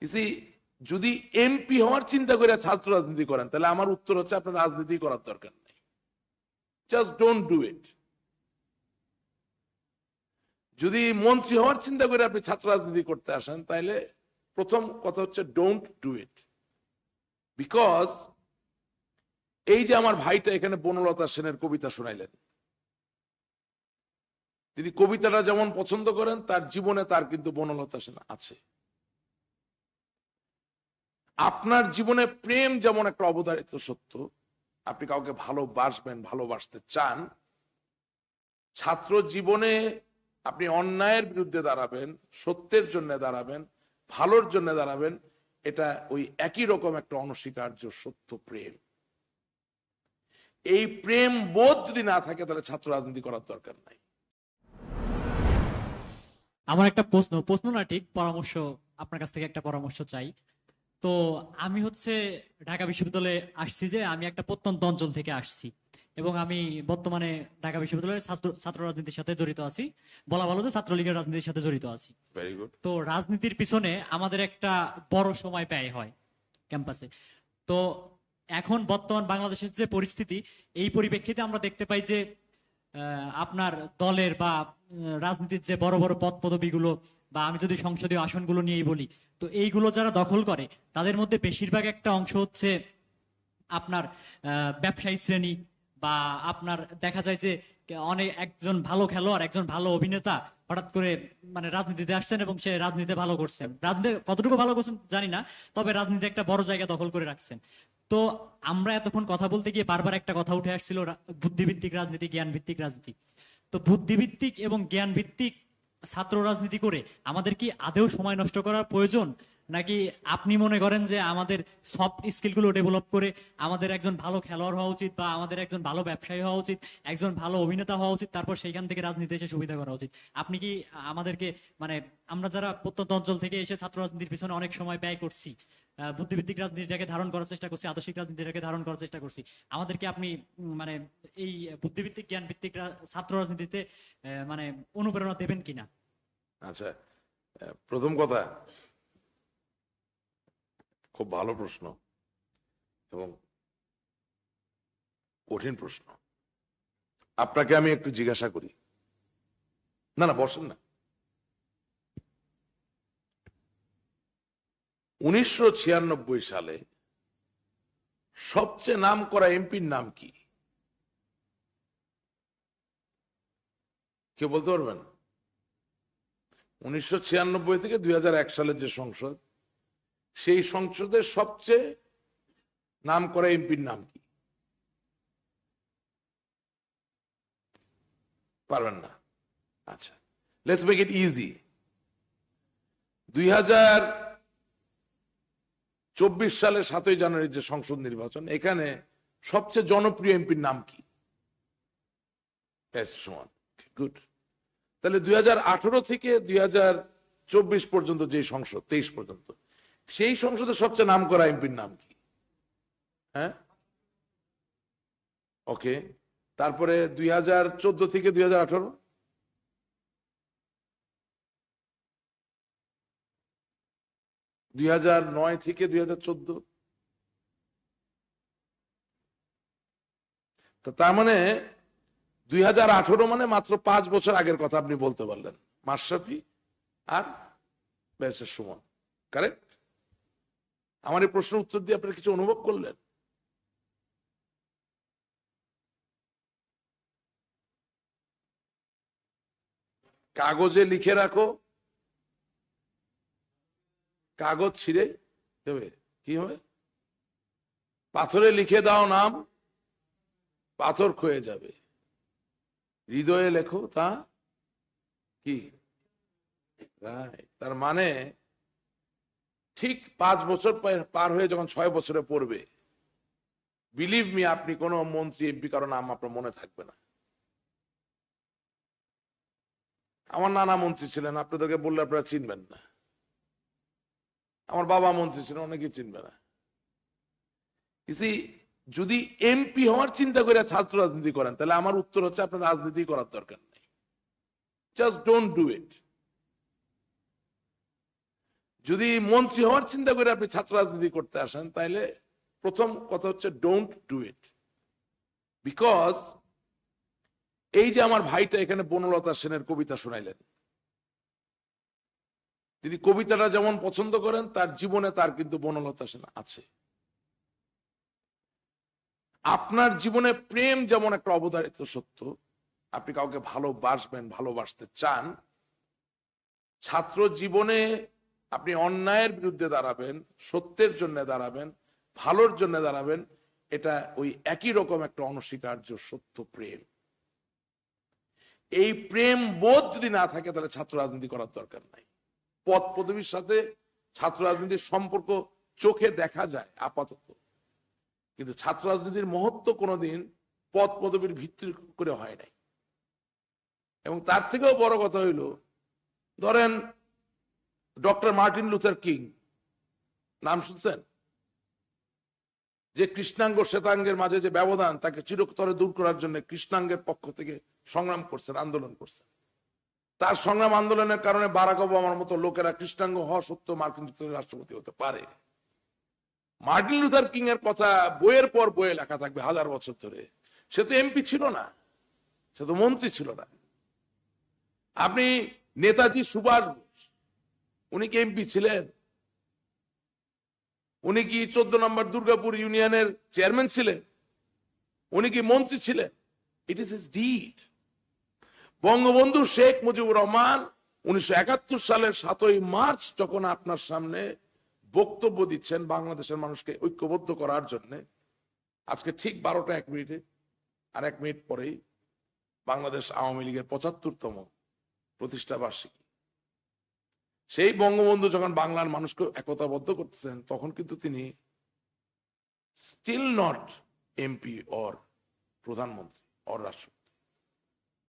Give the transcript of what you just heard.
EC যদি MP হওয়ার চিন্তা করে ছাত্র রাজনীতি করেন তাহলে আমার উত্তর হচ্ছে আপনার রাজনীতি করার দরকার নেই, জাস্ট ডোন্ট ডু ইট। যদি মন্ত্রী হওয়ার চিন্তা করে আপনি ছাত্র রাজনীতি করতে আসেন তাহলে প্রথম কথা হচ্ছে ডোন্ট ডু ইট। বিকজ এই যে আমার ভাইটা এখানে বনলতা সেনের কবিতা শোনাইলেন, তিনি কবিতাটা যেমন পছন্দ করেন তার জীবনে তার কিন্তু বনলতা সেন আছে। আপনার জীবনে প্রেম যেমন একটা অবধারিত সত্য, আপনি কাউকে ভালোবাসবেন, ভালোবাসতে চান, ছাত্র জীবনে আপনি অন্যায়ের বিরুদ্ধে দাঁড়াবেন, সত্যের জন্য দাঁড়াবেন, ভালোর জন্য দাঁড়াবেন, এটা ওই একই রকম একটা অনস্বীকার্য সত্য প্রেম। এই প্রেম বোধ যদি না থাকে তাহলে ছাত্র রাজনীতি করার দরকার নাই। আমার একটা প্রশ্ন না ঠিক পরামর্শ, আপনার কাছ থেকে একটা পরামর্শ চাই। তো আমি ঢাকা বিশ্ববিদ্যালয়ে আসছি, যে আমি একটা প্রত্যন্ত অঞ্চল থেকে আসছি এবং আমি বর্তমানে ঢাকা বিশ্ববিদ্যালয়ের ছাত্র রাজনীতির সাথে জড়িত আছি, বলা ভালো যে ছাত্রলীগের রাজনীতির সাথে জড়িত আছি। Very good. তো রাজনীতির পিছনে আমাদের একটা বড় সময় ব্যয় হয় ক্যাম্পাসে। তো এখন বর্তমান বাংলাদেশের যে পরিস্থিতি, এই পরিপ্রেক্ষিতে আমরা দেখতে পাই যে আপনার দলের বা রাজনীতির যে বড় বড় পদ পদবিগুলো, বা আমি যদি সংসদীয় আসনগুলো নিয়েই বলি, তো এইগুলো যারা দখল করে তাদের মধ্যে বেশিরভাগ একটা অংশ হচ্ছে আপনার ব্যবসায়ী শ্রেণী, বা আপনার দেখা যায় যে অনেক একজন ভালো খেলোয়াড়, একজন ভালো অভিনেতা হঠাৎ করে মানে রাজনীতিতে আসছেন এবং সে রাজনীতিতে ভালো করছেন, রাজনীতি কতটুকু ভালো করছেন জানি না, তবে রাজনীতি একটা বড় জায়গা দখল করে রাখছেন। তো আমরা এতক্ষণ কথা বলতে গিয়ে বারবার একটা কথা উঠে আসছিল, বুদ্ধিভিত্তিক রাজনীতি, জ্ঞান ভিত্তিক রাজনীতি। তো বুদ্ধিভিত্তিক এবং জ্ঞান ভিত্তিক ছাত্র রাজনীতি করে আমাদের কি আদেও সময় নষ্ট করার প্রয়োজন, নাকি আপনি মনে করেন যে আমাদের সফট স্কিল গুলো ডেভেলপ করে আমাদের একজন ভালো খেলোয়াড় হওয়া উচিত, বা আমাদের একজন ভালো ব্যবসায়ী হওয়া উচিত, একজন ভালো অভিনেতা হওয়া উচিত, তারপর সেইখান থেকে রাজনীতি এসে সুবিধা করা উচিত? আপনি কি আমাদেরকে মানে আমরা যারা প্রত্যন্ত অঞ্চল থেকে এসে ছাত্র রাজনীতির পিছনে অনেক সময় ব্যয় করছি, বুদ্ধিভিত্তিক রাজনীতিটাকে ধারণ করার চেষ্টা করছি, আদর্শিক রাজনীতিটাকে ধারণ করার চেষ্টা করছি, আমাদেরকে আপনি মানে এই বুদ্ধিভিত্তিক জ্ঞান ভিত্তিক ছাত্র রাজনীতিতে মানে অনুপ্রেরণা দেবেন কিনা? আচ্ছা, প্রথম কথা, খুব ভালো প্রশ্ন এবং কঠিন প্রশ্ন। আপনাকে আমি একটু জিজ্ঞাসা করি, না না বসেন না। 1996 সালে সবচেয়ে নাম করা এমপির নাম কি? কেউ বলতে পারবেন? 1996 থেকে 2001 সালের যে সংসদ, সেই সংসদের সবচেয়ে নাম করা এমপির নাম কি? পারবেন না? আচ্ছা, লেটস মেক ইট ইজি। 2024 সালের 7ই জানুয়ারির যে সংসদ নির্বাচন, এখানে সবচেয়ে জনপ্রিয় এমপির নাম কি? সমান। গুড। তাহলে 2018 থেকে 2024 পর্যন্ত যে সংসদ, 23 পর্যন্ত, সেই সংসদের সবচেয়ে নাম করা এমপির নাম কি? হ্যাঁ, ওকে। তারপরে 2014 থেকে 2018, (2009) থেকে 2014। তার মানে 2018 মানে মাত্র 5 বছর আগের কথা আপনি বলতে পারলেন। মাশরাফি আর ব্যারিস্টার সুমন, কারেক্ট? আমার এই প্রশ্নের উত্তর দিয়ে আপনারা কিছু অনুভব করলেন? কাগজে লিখে রাখো, কাগজ ছিঁড়ে দেবে, কি হবে? পাথরে লিখে দাও নাম, পাথর ক্ষয়ে যাবে। হৃদয়ে লেখো তা কি? রাইট। তার মানে ঠিক 5 বছর পার হয়ে যখন 6 বছরে পড়বে, বিলিভ মি, আপনি কোন মন্ত্রী এমপি কারো নাম আপনার মনে থাকবে না। আমার নানা মন্ত্রী ছিলেন, আপনাদেরকে বললে আপনারা চিনবেন না। আমার বাবা মন্ত্রী ছিলেন, অনেকেই চিনবে না। যদি এমপি হওয়ার চিন্তা করে ছাত্র রাজনীতি করেন তাহলে আমার উত্তর হচ্ছে আপনার রাজনীতি করার দরকার নেই, জাস্ট ডোন্ট ডু ইট। যদি মন্ত্রী হওয়ার চিন্তা করে আপনি ছাত্র রাজনীতি করতে আসেন, তাহলে প্রথম কথা হচ্ছে ডোন্ট ডু ইট। বিকজ এই যে আমার ভাইটা এখানে বনলতা সেনের কবিতা শোনাইলেন, তিনি কবিতাটা যেমন পছন্দ করেন, তার জীবনে তার কিন্তু বনলতা সেন আছে। আপনার জীবনে প্রেম যেমন একটা অবধারিত সত্য, আপনি কাউকে ভালোবাসবেন, ভালোবাসতে চান, ছাত্র জীবনে আপনি অন্যায়ের বিরুদ্ধে দাঁড়াবেন, সত্যের জন্য দাঁড়াবেন, ভালোর জন্য দাঁড়াবেন, এটা ওই একই রকম একটা অনস্বীকার্য সত্য প্রেম। এই প্রেম বোধ যদি না থাকে, তাহলে ছাত্র রাজনীতি করার দরকার নাই। পদ পদবীর সাথে ছাত্র রাজনীতির সম্পর্ক চোখে দেখা যায় আপাতত, কিন্তু ছাত্র রাজনীতির মহত্ব কোনোদিন পদ পদবীর ভিত্তি করে হয় নাই। এবং তার থেকেও বড় কথা হইল, ধরেন ডক্টর মার্টিন লুথার কিং, নাম শুনছেন? যে কৃষ্ণাঙ্গ শ্বেতাঙ্গের মাঝে যে ব্যবধান, তাকে চিরতরে দূর করার জন্য কৃষ্ণাঙ্গের পক্ষ থেকে সংগ্রাম করছেন, আন্দোলন করছেন। তার সংগ্রাম আন্দোলনের কারণে বারাক ওবামার মতো লোকেরা কৃষ্ণাঙ্গ হওয়া সত্ত্বেও মার্কিন যুক্তরাষ্ট্রের রাষ্ট্রপতি হতে পারে। মার্টিন লুথার কিং এর কথা বইয়ের পর বইয়ে লেখা থাকবে হাজার বছর ধরে। সে তো এমপি ছিল না, সে তো মন্ত্রী ছিল না। আপনি নেতাজি সুভাষ বোস, উনি কি এমপি ছিলেন? উনি কি 14 নম্বর দুর্গাপুর ইউনিয়নের চেয়ারম্যান ছিলেন? উনি কি মন্ত্রী ছিলেন? It is his did. Bangabandhu Sheikh Mujibur Rahman 1971 সালের 7ই মার্চ যখন আপনার সামনে বক্তব্য দিচ্ছেন বাংলাদেশের মানুষকে ঐক্যবদ্ধ করার জন্য, আজকে ঠিক 12টা 1 মিনিটে, আর 1 মিনিট পরেই বাংলাদেশ আওয়ামী লীগের 75তম প্রতিষ্ঠা বার্ষিকী। সেই বঙ্গবন্ধু যখন বাংলার মানুষকে একতাবদ্ধ করতেছেন, তখন কিন্তু তিনি স্টিল নট এমপি অর প্রধানমন্ত্রী অর রাষ্ট্রপতি।